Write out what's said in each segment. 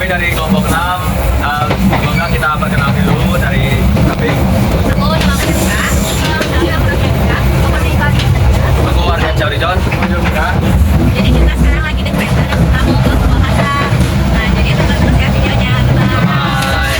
kami dari kelompok 6. Semoga kita perkenalkan dulu dari kami. Oh, nama aku Jessica. Saya orang Jessica. Aku warga Ciaurijon. Jadi kita sekarang lagi di kereta dan kita mau ke Purwakarta. Nah, jadi tonton terus ya videonya. Bye.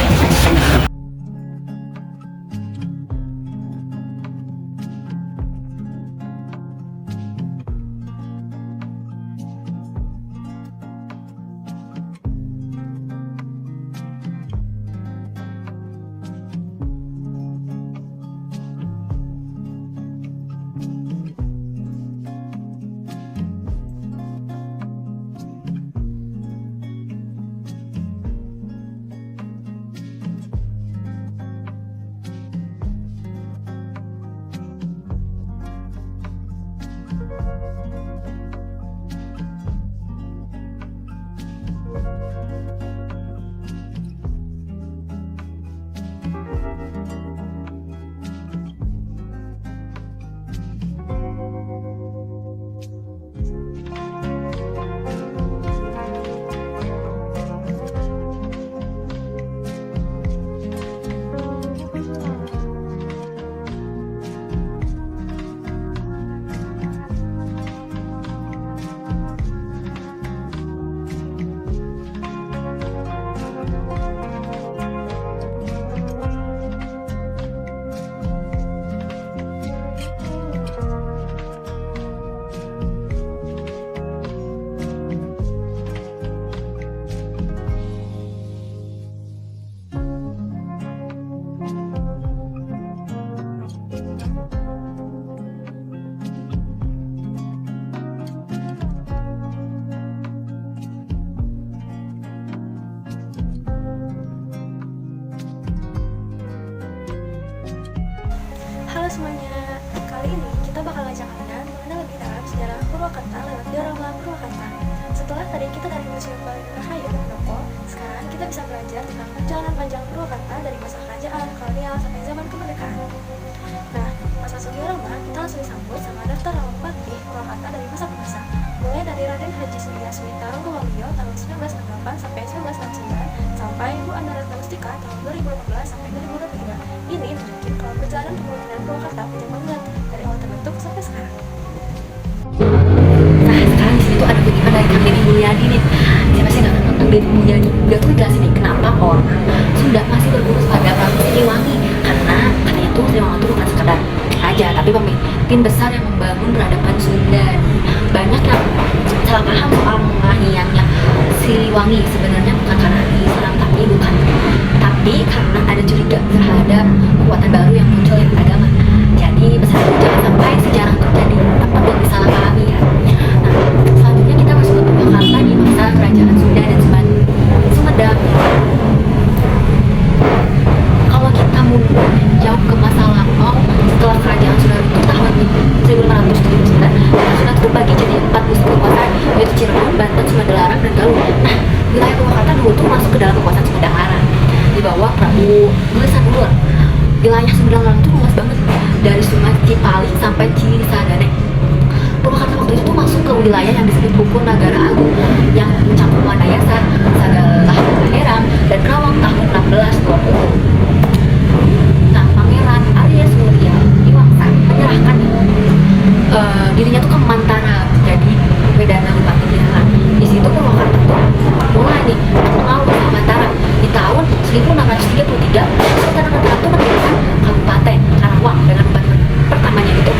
Halo semuanya, kali ini kita bakal ngajak Anda mengenal lebih dalam sejarah Purwakarta lewat diorama Purwakarta. Setelah tadi kita dari Museum Baluran Rahayu dan Pendopo, sekarang kita bisa belajar tentang perjalanan panjang Purwakarta dari masa kerajaan, kolonial, sampai zaman kemerdekaan. Nah, pas masuk diorama, kita langsung disambut sama daftar nama patih Purwakarta dari masa ke masa. Mulai dari Raden Haji Surya Suwita Ronggowaluyo tahun 1968 sampai 1969, sampai Ibu Anda Ratna Mustika tahun 2015 sampai 2023. Ini tunjukin kalau perjalanan pembangunan Purwakarta panjang banget dari awal terbentuk sampai sekarang. Nah, sekarang di sini tuh ada kutipan dari Kang Deddy Mulyadi nih. Siapa sih nggak kenal Kang Deddy Mulyadi? Dia tuh jelasin nih kenapa orang Sunda masih berburu pada Prabu Siliwangi, karena katanya tuh Siliwangi itu bukan sekedar raja, tapi pemimpin besar yang membangun peradaban Sunda. Banyak yang salah paham soal mengahiannya Siliwangi, sebenarnya bukan karena Islam, tapi karena ada curiga terhadap kekuatan baru yang muncul yang beragama. Jadi pesan itu jangan sampai sejarah terjadi dapat dan disalahpahami ya. Nah, selanjutnya kita masuk ke Purwakarta di masa kerajaan Sunda dan Sumedang. Kalau kita mundur jauh ke masa lampau, setelah kerajaan Sunda itu tahun 1579, Sunda terbagi jadi 4 pusat kekuasaan, yaitu Cirebon, Banten, Sumedang Larang, dan Galuh. Nah, wilayah Purwakarta dulu tuh masuk ke dalam kekuasaan Sumedang Larang di bawah Prabu Gelusan Ulur. Wilayah Sumedang Larang itu luas banget, dari Sungai Cipaling sampai Cisadane. Purwakarta waktu itu tuh masuk ke wilayah yang disebut Hukum Nagara Agung, yang mencakup Wanayasa, Sagalah, Herang, dan Kerawang tahun 1620. Nah, Pangeran Arya Surya Iwangsa menyerahkan dirinya tuh ke Mantara, jadi Wedana Bupati Bilara. Di situ Purwakarta tuh mulai nih terpengaruh sama Mantara. Di tahun 1633, Sultan Mantara tuh mendirikan Kabupaten Karawang dengan bupati pertamanya itu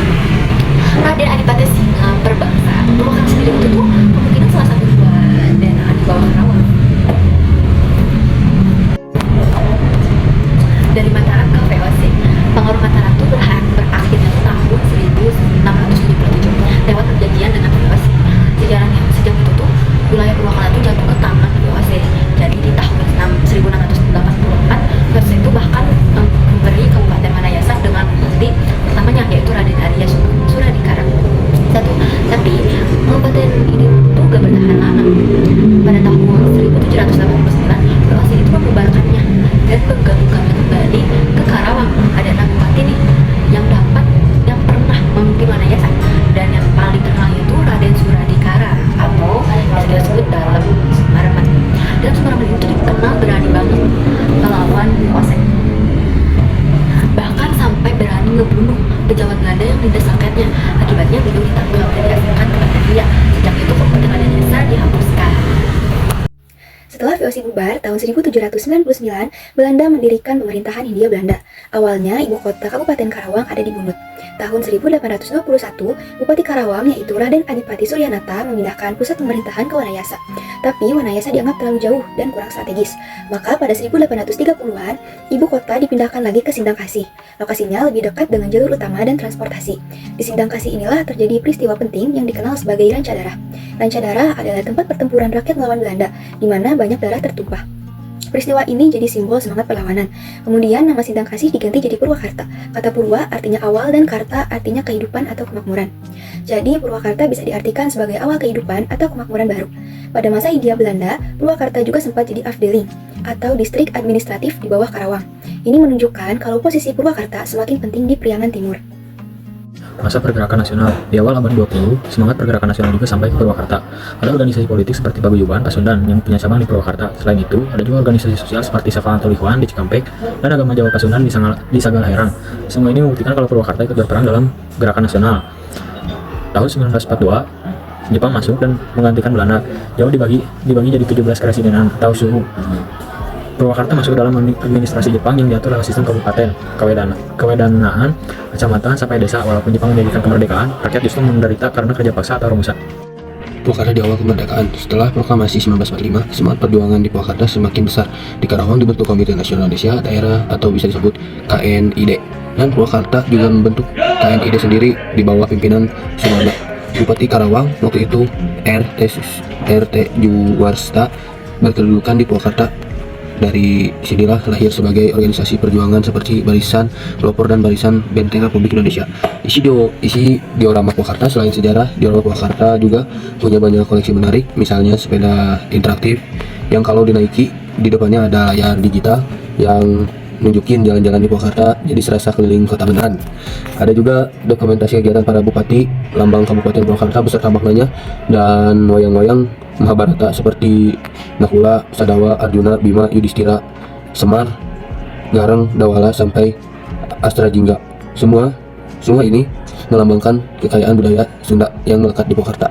Raden Adipati Singa Perbangsa. Purwakarta sendiri itu tuh kemungkinan salah satu dua daerah di bawah Karawang. Dari Mataram ke VOC, pengaruh Mataram itu berakhirnya tahun 1677 lewat perjanjian dengan VOC. Sejarahnya sejak itu tuh wilayah Purwakarta itu jatuh ke tangan VOC. Jadi di tahun 1684 VOC itu bahkan memberi Kabupaten Wanayasa dengan bupati pertamanya, yaitu Raden Arya Suradikara. Tapi kabupaten ini tuh gak bertahan lama. Pada tahun 1789 VOC itu membubarkannya dan menggabungkannya kembali ke Karawang. Ada 6 bupati nih yang pernah memimpin Wanayasa, dan yang paling terkenal itu Raden Suradikara atau yang kita sebut dalam Sumaraman. Dan Sumaraman itu bubar tahun 1799, Belanda mendirikan pemerintahan Hindia Belanda. Awalnya, ibu kota Kabupaten Karawang ada di Bunut. Tahun 1821, Bupati Karawang yaitu Raden Adipati Suryanata memindahkan pusat pemerintahan ke Wanayasa. Tapi Wanayasa dianggap terlalu jauh dan kurang strategis. Maka pada 1830-an, ibu kota dipindahkan lagi ke Sindangkasih. Lokasinya lebih dekat dengan jalur utama dan transportasi. Di Sindangkasih inilah terjadi peristiwa penting yang dikenal sebagai Ranca Darah. Ranca Darah adalah tempat pertempuran rakyat melawan Belanda, di mana banyak darah tertumpah. Peristiwa ini jadi simbol semangat perlawanan. Kemudian nama Sindangkasih diganti jadi Purwakarta. Kata Purwa artinya awal dan Karta artinya kehidupan atau kemakmuran. Jadi Purwakarta bisa diartikan sebagai awal kehidupan atau kemakmuran baru. Pada masa Hindia Belanda, Purwakarta juga sempat jadi Afdeling atau distrik administratif di bawah Karawang. Ini menunjukkan kalau posisi Purwakarta semakin penting di Priangan Timur. Masa pergerakan nasional. Di awal abad 20, semangat pergerakan nasional juga sampai ke Purwakarta. Ada organisasi politik seperti Paguyuban, Pasundan yang punya cabang di Purwakarta. Selain itu, ada juga organisasi sosial seperti Savana Tolihuan di Cikampek dan Agama Jawa Pasundan di Sagalaherang. Semua ini membuktikan kalau Purwakarta ikut berperan dalam gerakan nasional. Tahun 1942, Jepang masuk dan menggantikan Belanda. Jawa dibagi jadi 17 keresidenan atau suhu. Purwakarta masuk dalam administrasi Jepang yang diatur lewat sistem kabupaten, kewedanaan, kecamatan, sampai desa. Walaupun Jepang mendirikan kemerdekaan, rakyat justru menderita karena kerja paksa atau rumusan. Purwakarta di awal kemerdekaan. Setelah proklamasi 1945, semangat perjuangan di Purwakarta semakin besar. Di Karawang dibentuk Komite Nasional Indonesia Daerah atau bisa disebut KNID. Dan Purwakarta juga membentuk KNID sendiri di bawah pimpinan Sumarna. Bupati Karawang waktu itu RT Juwarsta berkedudukan di Purwakarta. Dari sinilah lahir sebagai organisasi perjuangan seperti Barisan Pelopor dan Barisan Benteng Republik Indonesia. Isi diorama Purwakarta. Selain sejarah, diorama Purwakarta juga punya banyak koleksi menarik, misalnya sepeda interaktif yang kalau dinaiki di depannya ada layar digital yang nunjukin jalan-jalan di Purwakarta, jadi serasa keliling kota beneran. Ada juga dokumentasi kegiatan para bupati, lambang Kabupaten Purwakarta beserta maknanya, dan wayang-wayang Mahabharata seperti Nakula, Sadawa, Arjuna, Bima, Yudhistira, Semar, Gareng, Dawala sampai Astrajingga. Semua ini melambangkan kekayaan budaya Sunda yang melekat di Purwakarta.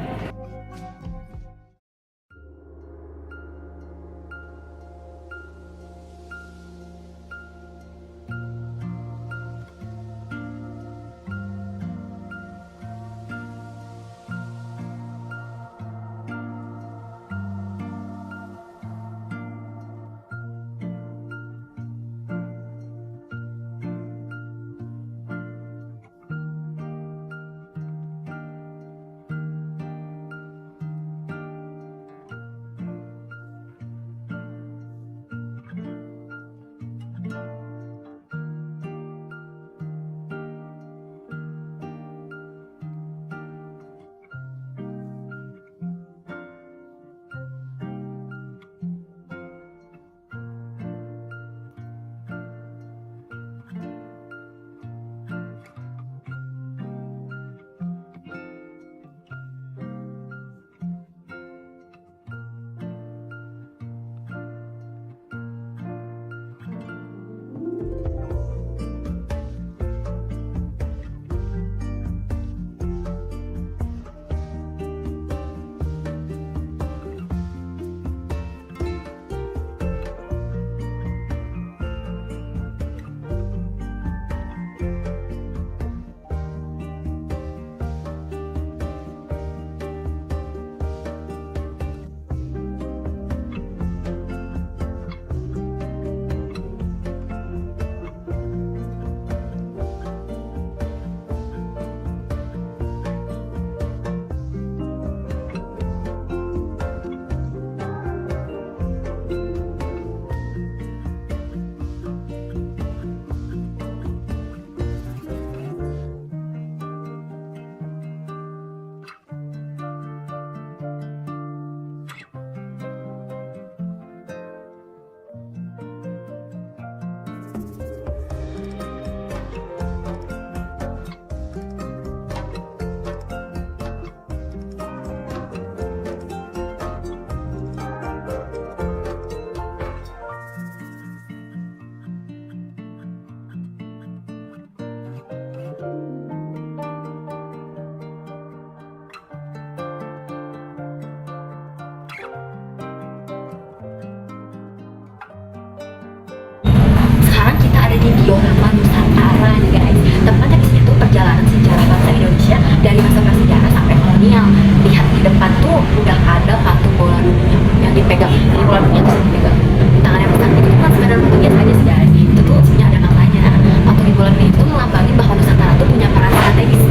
perjalanan sejarah bangsa Indonesia dari masa prasejarah sampai kolonial. Lihat di depan tuh udah ada patung bola dunia yang dipegang. Jadi bola dunia tuh dipegang di tangannya besar. Itu tuh kan sebenarnya patung biasa aja sejarah. Itu tuh sebenarnya ada namanya. Patung di bola dunia itu melambangin bahwa Nusantara tuh punya peran strategis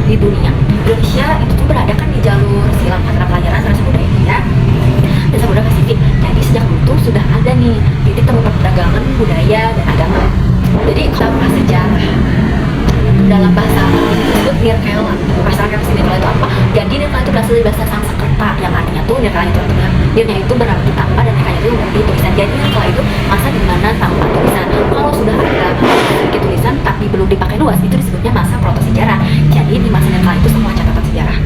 di dunia. Indonesia itu tuh berada kan di jalur silang antara pelajaran tradisi budaya India dan Samudra Pasifik. Jadi sejak dulu sudah ada nih titik temu perdagangan budaya dan agama. Jadi kalau prasejarah dalam bahasa Inggris disebut Nirkala. Bahasa Nirkala itu apa? Jadi Nirkala itu berasal dari bahasa Sanskerta yang artinya tuh Nirkala itu artinya Nirnya itu berarti tanpa dan Nirkala itu berarti tulisan. Jadi Nirkala itu masa dimana tanpa tulisan. Kalau sudah ada sedikit tulisan tapi belum dipakai luas itu disebutnya masa protosejarah. Jadi di masa Nirkala itu semua catatan sejarah.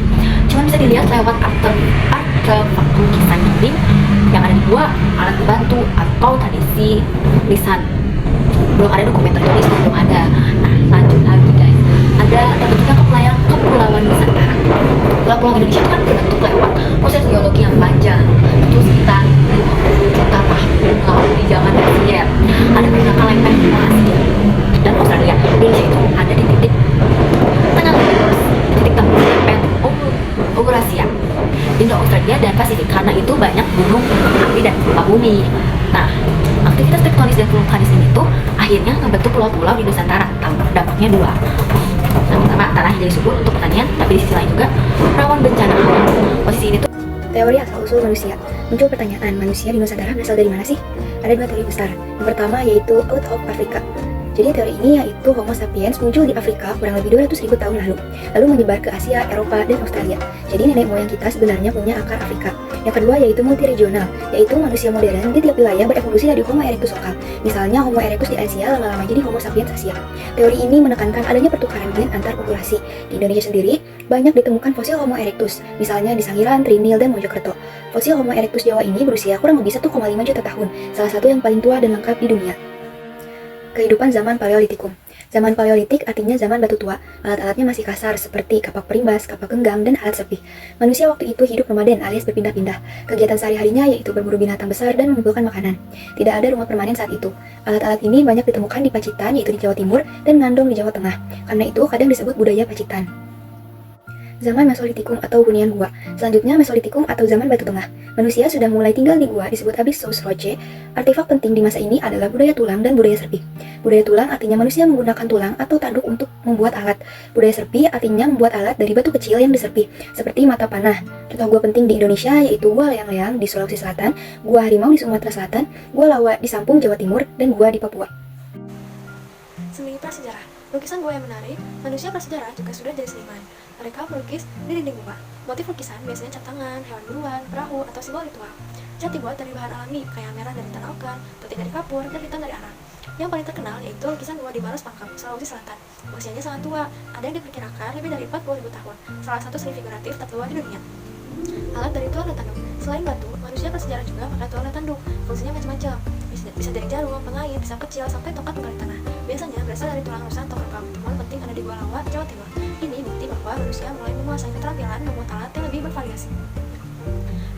Cuma bisa dilihat lewat artefak lukisan dinding yang ada di gua, alat bantu atau tradisi lisan. Belum ada dokumen tertulis, belum ada. Nah, lanjut lagi guys. Ada terbentuknya kepulauan Nusantara. Pulau-pulau Indonesia itu kan terbentuk lewat proses geologi yang panjang. Itu sekitar 50 juta tahun lalu di zaman Persia. Ada beberapa lempeng benua Asia dan Australia. Indonesia itu ada di titik tengah titik tembus lempeng Eurasia, Indo Australia dan Pasifik. Karena itu banyak gunung api dan gempa bumi. Nah, aktivitas tektonis dan vulkanis ini tuh akhirnya membentuk pulau-pulau di Nusantara. Dampaknya dua. Yang pertama, tanah jadi subur untuk pertanian, tapi di sisi lain juga rawan bencana alam. Posisi ini tuh Teori asal-usul manusia. Muncul pertanyaan, manusia di Nusantara berasal dari mana sih? Ada dua teori besar. Yang pertama yaitu out of Africa. Jadi teori ini yaitu Homo sapiens muncul di Afrika kurang lebih 200.000 tahun lalu menyebar ke Asia, Eropa, dan Australia. Jadi nenek moyang kita sebenarnya punya akar Afrika. Yang kedua yaitu multiregional, yaitu manusia modern di tiap wilayah berevolusi dari Homo erectus lokal. Misalnya Homo erectus di Asia lama-lama jadi Homo sapiens Asia. Teori ini menekankan adanya pertukaran gen antar populasi. Di Indonesia sendiri banyak ditemukan fosil Homo erectus, misalnya di Sangiran, Trinil, dan Mojokerto. Fosil Homo erectus Jawa ini berusia kurang lebih 1,5 juta tahun, salah satu yang paling tua dan lengkap di dunia. Kehidupan zaman Paleolitikum. Zaman Paleolitik artinya zaman batu tua. Alat-alatnya masih kasar seperti kapak perimbas, kapak genggam, dan alat sepi. Manusia waktu itu hidup nomaden alias berpindah-pindah. Kegiatan sehari-harinya yaitu berburu binatang besar dan mengumpulkan makanan. Tidak ada rumah permanen saat itu. Alat-alat ini banyak ditemukan di Pacitan yaitu di Jawa Timur dan Ngandong di Jawa Tengah. Karena itu kadang disebut budaya Pacitan. Zaman Mesolitikum atau hunian gua. Selanjutnya Mesolitikum atau zaman Batu Tengah. Manusia sudah mulai tinggal di gua disebut Abyssus Roche. Artefak penting di masa ini adalah budaya tulang dan budaya serpi. Budaya tulang artinya manusia menggunakan tulang atau tanduk untuk membuat alat. Budaya serpi artinya membuat alat dari batu kecil yang diserpi, seperti mata panah. Contoh gua penting di Indonesia yaitu gua Leang-Leang di Sulawesi Selatan, gua Harimau di Sumatera Selatan, gua Lawa di Sampung, Jawa Timur, dan gua di Papua. Seni prasejarah. Lukisan gua yang menarik, manusia prasejarah juga sudah jadi seniman. Mereka melukis di dinding gua. Motif lukisan biasanya cap tangan, hewan buruan, perahu, atau simbol ritual. Cat dibuat dari bahan alami, kayak merah dari tanah ogan, putih dari kapur, dan hitam dari arang. Yang paling terkenal yaitu lukisan gua di Maros Pangkep, Sulawesi Selatan. Usianya sangat tua, ada yang diperkirakan lebih dari 40.000 tahun. Salah satu seni figuratif tertua di dunia. Alat dari tulang dan tanduk. Selain batu, manusia prasejarah juga pakai tulang dan tanduk. Fungsinya macam-macam. Bisa dari jarum, pengait, pisau kecil, sampai tongkat penggali tanah. Biasanya berasal dari tulang rusak atau kerbau. Temuan penting ada di Gua Lawa, Jawa Timur. Ini bukti bahwa manusia mulai menguasai keterampilan membuat alat yang lebih bervariasi.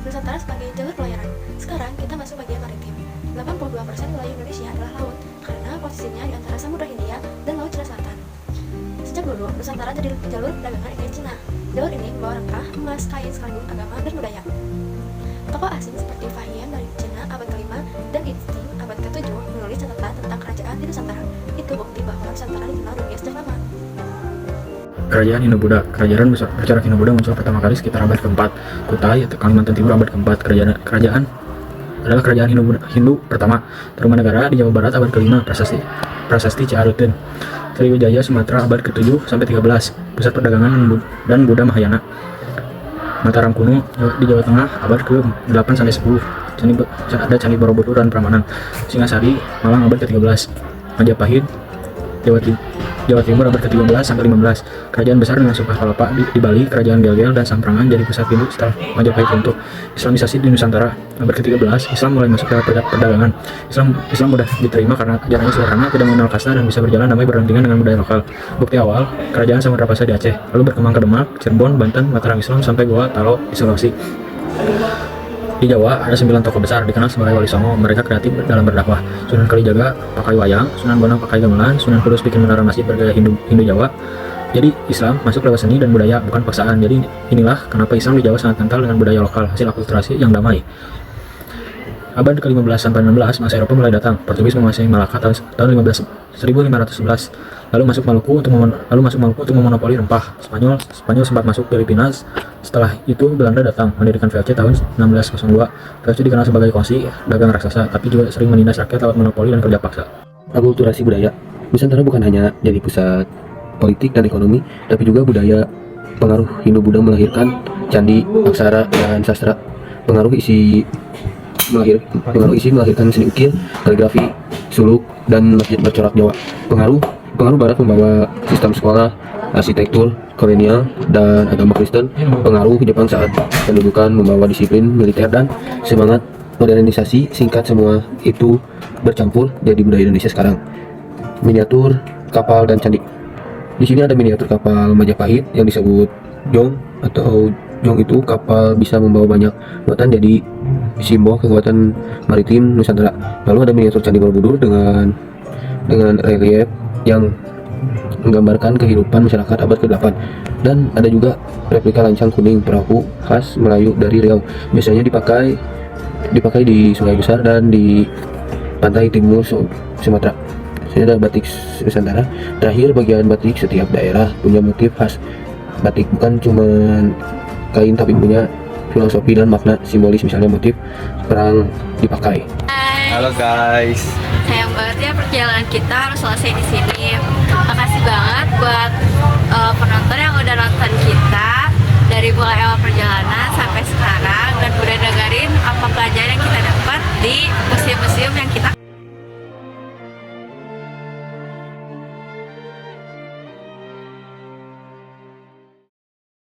Nusantara sebagai jalur pelayaran. Sekarang kita masuk bagian maritim. 82% wilayah Indonesia adalah laut, karena posisinya di antara Samudra Hindia dan Laut Cina Selatan. Sejak dulu, Nusantara jadi jalur perdagangan India Cina. Jalur ini membawa rempah, emas, kain, sekaligus agama dan budaya. Tokoh asing seperti Fahian dari Cina abad ke-5 dan Insting abad ke-7 menulis catatan tentang kerajaan di Nusantara. Itu bukti bahwa Nusantara dikenal dunia sejak lama. Kerajaan Hindu-Buddha. Kerajaan bercorak Hindu-Buddha muncul pertama kali sekitar abad ke-4. Kutai atau Kalimantan Timur abad ke-4. Kerajaan adalah kerajaan Hindu pertama. Tarumanagara di Jawa Barat abad ke-5. Prasasti Ciareuteun. Sriwijaya Sumatera abad ke-7 sampai 13. Pusat perdagangan dan Buddha Mahayana. Mataram kuno di Jawa Tengah abad ke-8 sampai 10. Ada Candi Borobudur dan Prambanan. Singasari Malang abad ke-13. Majapahit Jawa Timur abad ke-13 sampai 15. Kerajaan besar dengan Sumpah Palapa di Bali, Kerajaan Gel-Gel dan Samprangan jadi pusat Hindu setelah Majapahit runtuh. Islamisasi di Nusantara abad ke-13, Islam mulai masuk ke perdagangan. Islam mudah diterima karena ajarannya sederhana, tidak mengenal kasta dan bisa berjalan damai berdampingan dengan budaya lokal. Bukti awal, Kerajaan Samudra Pasai di Aceh, lalu berkembang ke Demak, Cirebon, Banten, Mataram Islam sampai Goa Talo di Sulawesi. Di Jawa ada 9 tokoh besar dikenal sebagai Wali Songo. Mereka kreatif dalam berdakwah. Sunan Kalijaga pakai wayang, Sunan Bonang pakai gamelan, Sunan Kudus bikin menara masjid bergaya Hindu Jawa, Jadi Islam masuk lewat seni dan budaya, bukan paksaan. Jadi inilah kenapa Islam di Jawa sangat kental dengan budaya lokal, hasil akulturasi yang damai. Abad ke-15 sampai 16, masa Eropa mulai datang. Portugis menguasai Malaka tahun 1511. Lalu masuk Maluku untuk memonopoli rempah. Spanyol sempat masuk Filipina. Setelah itu Belanda datang mendirikan VOC tahun 1602. VOC dikenal sebagai kongsi dagang raksasa, tapi juga sering menindas rakyat lewat monopoli dan kerja paksa. Akulturasi budaya. Nusantara bukan hanya jadi pusat politik dan ekonomi, tapi juga budaya. Pengaruh Hindu-Buddha melahirkan candi, aksara, dan sastra. Pengaruh isi melahirkan seni ukir, kaligrafi, suluk, dan masjid bercorak Jawa. Pengaruh Barat membawa sistem sekolah, arsitektur kolonial, dan agama Kristen. Pengaruh Jepang saat pendudukan membawa disiplin militer dan semangat modernisasi. Singkat, semua itu bercampur jadi budaya Indonesia sekarang. Miniatur kapal dan candi. Di sini ada miniatur kapal Majapahit yang disebut Jong, atau Jong itu kapal bisa membawa banyak muatan, jadi simbol kekuatan maritim Nusantara. Lalu ada miniatur Candi Borobudur dengan relief yang menggambarkan kehidupan masyarakat abad ke-8. Dan ada juga replika lancang kuning perahu khas Melayu dari Riau. Biasanya dipakai di Sungai Besar dan di pantai timur Sumatera. Ini ada batik Nusantara. Terakhir, bagian batik. Setiap daerah punya motif khas batik, bukan cuma kain tapi punya filosofi dan makna simbolis. Misalnya motif perang dipakai. Halo guys. Sayang banget ya perjalanan kita harus selesai di sini. Makasih banget buat penonton yang udah nonton kita dari mulai awal perjalanan